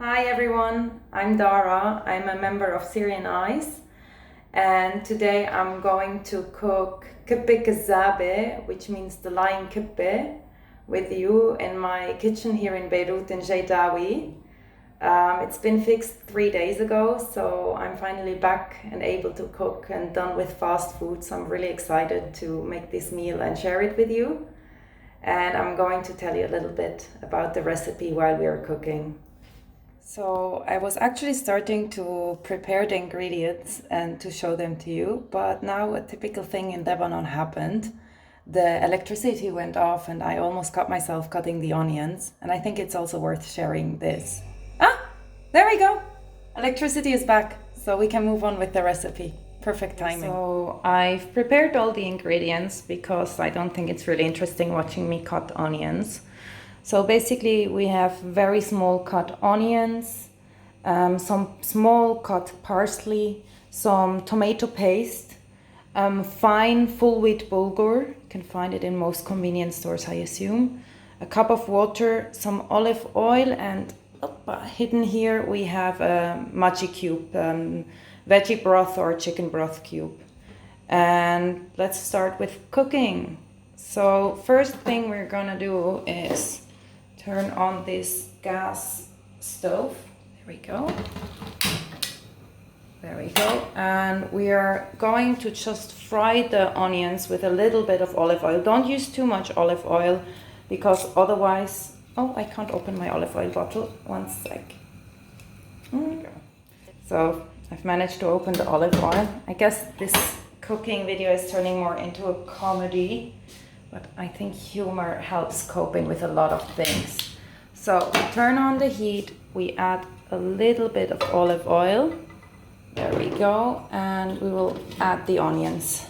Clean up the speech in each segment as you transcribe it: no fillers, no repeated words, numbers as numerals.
Hi everyone, I'm Dara. I'm a member of Syrian Eyes, and today I'm going to cook Kibbeh Kezzabe, which means the lion kibbeh, with you in my kitchen here in Beirut in Jaydawi. It's been fixed 3 days ago, so I'm finally back and able to cook and done with fast food. So I'm really excited to make this meal and share it with you. And I'm going to tell you a little bit about the recipe while we are cooking. So I was actually starting to prepare the ingredients and to show them to you, but now a typical thing in Lebanon happened. The electricity went off and I almost got myself cutting the onions, and I think it's also worth sharing this. Ah, there we go. Electricity is back, so we can move on with the recipe. Perfect timing. So I've prepared all the ingredients because I don't think it's really interesting watching me cut onions. So basically we have very small cut onions, some small cut parsley, some tomato paste, fine full wheat bulgur, you can find it in most convenience stores I assume, a cup of water, some olive oil, and hidden here we have a maji cube, veggie broth or chicken broth cube. And let's start with cooking. So first thing we're gonna do is turn on this gas stove. There we go. There we go. And we are going to just fry the onions with a little bit of olive oil. Don't use too much olive oil because otherwise... Oh, I can't open my olive oil bottle. One sec. There we go. So I've managed to open the olive oil. I guess this cooking video is turning more into a comedy, but I think humor helps coping with a lot of things. So we turn on the heat, we add a little bit of olive oil. There we go, and we will add the onions.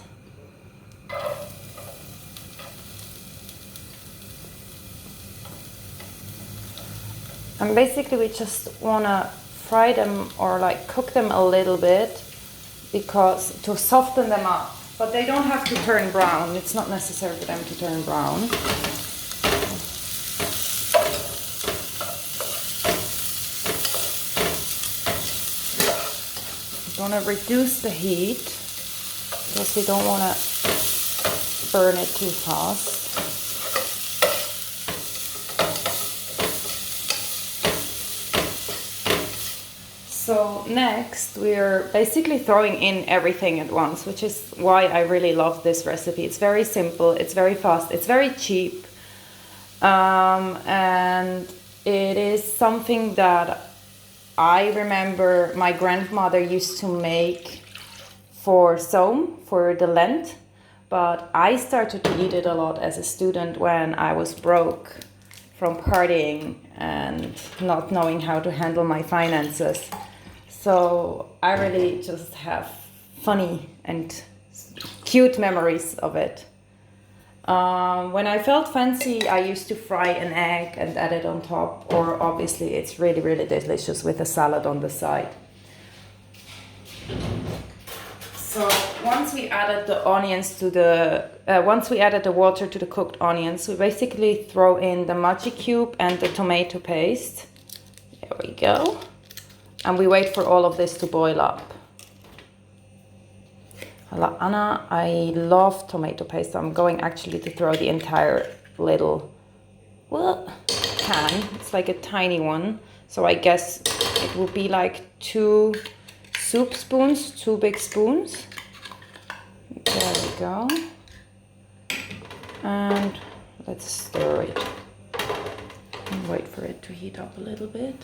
And basically we just wanna fry them or like cook them a little bit because to soften them up. But they don't have to turn brown. It's not necessary for them to turn brown. We're gonna reduce the heat because we don't wanna burn it too fast. So next we're basically throwing in everything at once, which is why I really love this recipe. It's very simple, it's very fast, it's very cheap, and it is something that I remember my grandmother used to make for Som, for the Lent, but I started to eat it a lot as a student when I was broke from partying and not knowing how to handle my finances. So I really just have funny and cute memories of it. When I felt fancy, I used to fry an egg and add it on top, or obviously it's really, really delicious with a salad on the side. So once we added the onions to once we added the water to the cooked onions, we basically throw in the maji cube and the tomato paste. There we go. And we wait for all of this to boil up. Anna, I love tomato paste. I'm going actually to throw the entire little can. It's like a tiny one. So I guess it will be like 2 soup spoons, 2 big spoons. There we go. And let's stir it. And wait for it to heat up a little bit.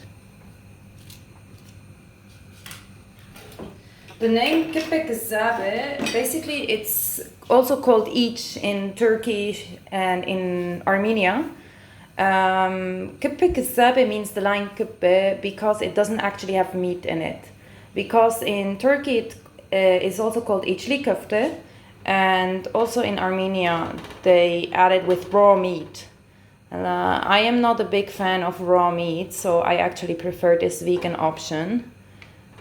The name Kibbeh Kezzabe, basically it's also called each in Turkey and in Armenia. Kibbeh Kezzabe means the lion kibbeh because it doesn't actually have meat in it. Because in Turkey it is also called içli köfte, and also in Armenia they add it with raw meat. I am not a big fan of raw meat, so I actually prefer this vegan option.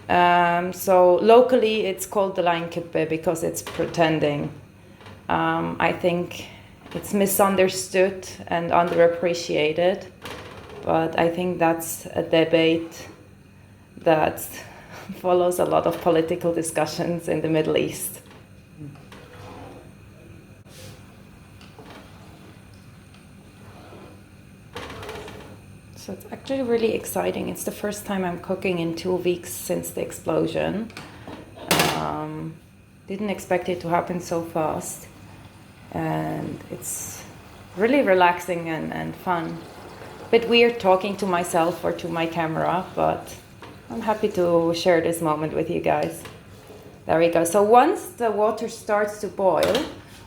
So locally it's called the lion kibbeh because it's pretending. I think it's misunderstood and underappreciated, but I think that's a debate that follows a lot of political discussions in the Middle East. So it's actually really exciting. It's the first time I'm cooking in 2 weeks since the explosion. Didn't expect it to happen so fast. And it's really relaxing and fun. A bit weird talking to myself or to my camera, but I'm happy to share this moment with you guys. There we go. So once the water starts to boil,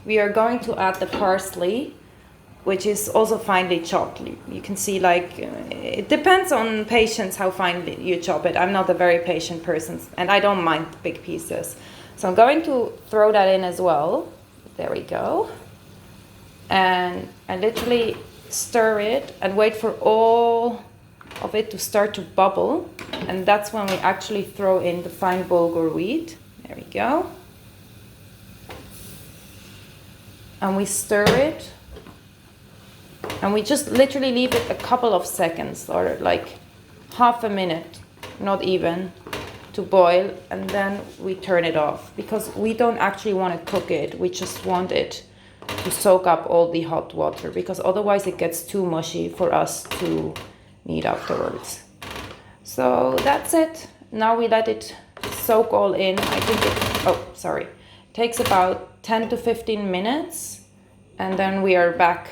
we are going to add the parsley, which is also finely chopped. You can see, like, it depends on patience how finely you chop it. I'm not a very patient person, and I don't mind big pieces. So I'm going to throw that in as well. There we go. And I literally stir it and wait for all of it to start to bubble. And that's when we actually throw in the fine bulgur wheat. There we go. And we stir it. And we just literally leave it a couple of seconds, or like half a minute, not even, to boil. And then we turn it off, because we don't actually want to cook it. We just want it to soak up all the hot water, because otherwise it gets too mushy for us to need afterwards. So that's it. Now we let it soak all in. I think it takes about 10 to 15 minutes, and then we are back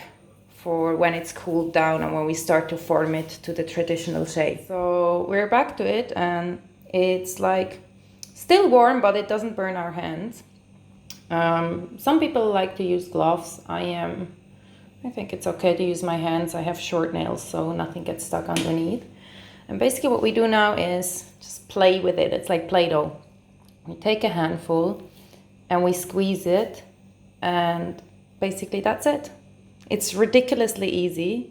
for when it's cooled down and when we start to form it to the traditional shape. So we're back to it, and it's like still warm, but it doesn't burn our hands. Some people like to use gloves. I think it's okay to use my hands. I have short nails, so nothing gets stuck underneath. And basically what we do now is just play with it. It's like Play-Doh. We take a handful and we squeeze it, and basically that's it. It's ridiculously easy,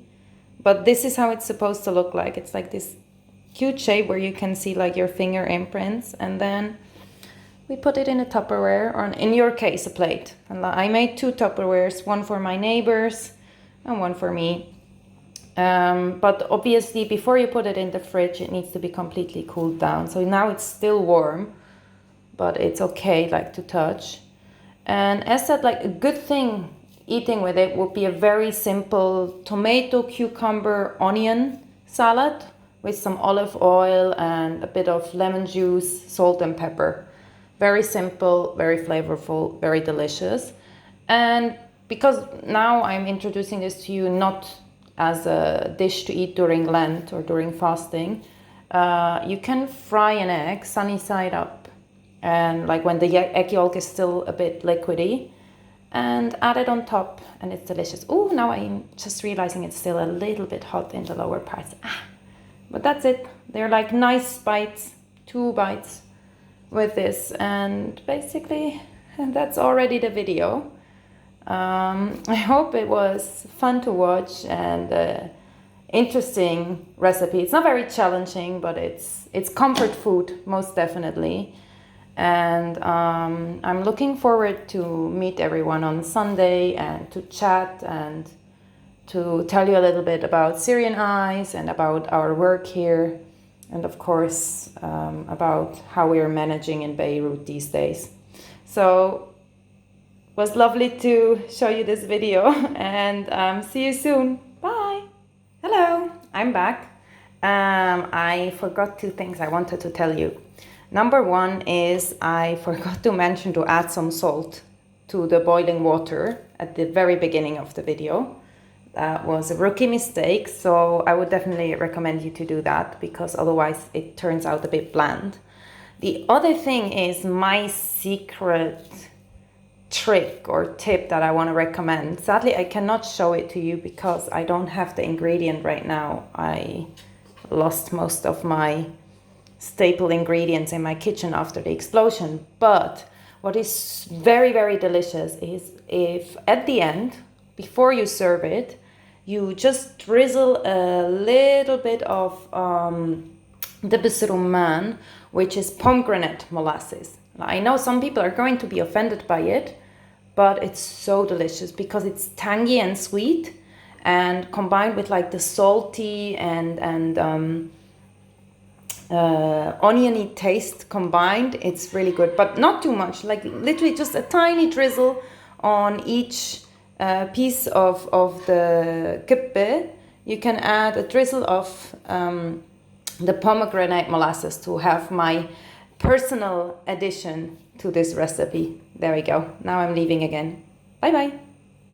but this is how it's supposed to look like. It's like this cute shape where you can see like your finger imprints, and then we put it in a Tupperware, or in your case, a plate. And I made 2 Tupperwares, one for my neighbors and one for me. But obviously before you put it in the fridge, it needs to be completely cooled down. So now it's still warm, but it's okay, like, to touch. And as said, like, a good thing eating with it would be a very simple tomato, cucumber, onion salad with some olive oil and a bit of lemon juice, salt and pepper. Very simple, very flavorful, very delicious. And because now I'm introducing this to you not as a dish to eat during Lent or during fasting, you can fry an egg sunny side up, and like when the egg yolk is still a bit liquidy, and add it on top, and it's delicious. Oh, now I'm just realizing it's still a little bit hot in the lower parts. But that's it. They're like nice bites, 2 bites with this, and basically that's already the video. I hope it was fun to watch and interesting recipe. It's not very challenging, but it's comfort food, most definitely. And I'm looking forward to meet everyone on Sunday and to chat and to tell you a little bit about Syrian Eyes and about our work here, and of course about how we are managing in Beirut these days. So it was lovely to show you this video, and see you soon. Bye. Hello, I'm back. I forgot 2 things I wanted to tell you. Number 1 is I forgot to mention to add some salt to the boiling water at the very beginning of the video. That was a rookie mistake, so I would definitely recommend you to do that, because otherwise it turns out a bit bland. The other thing is my secret trick or tip that I want to recommend. Sadly, I cannot show it to you because I don't have the ingredient right now. I lost most of my staple ingredients in my kitchen after the explosion. But what is very, very delicious is if at the end, before you serve it, you just drizzle a little bit of the rumman, which is pomegranate molasses. Now, I know some people are going to be offended by it, but it's so delicious because it's tangy and sweet, and combined with like the salty and oniony taste combined. It's really good, but not too much, like literally just a tiny drizzle on each piece of the kibbeh. You can add a drizzle of the pomegranate molasses to have my personal addition to this recipe. There we go. Now I'm leaving again. Bye bye.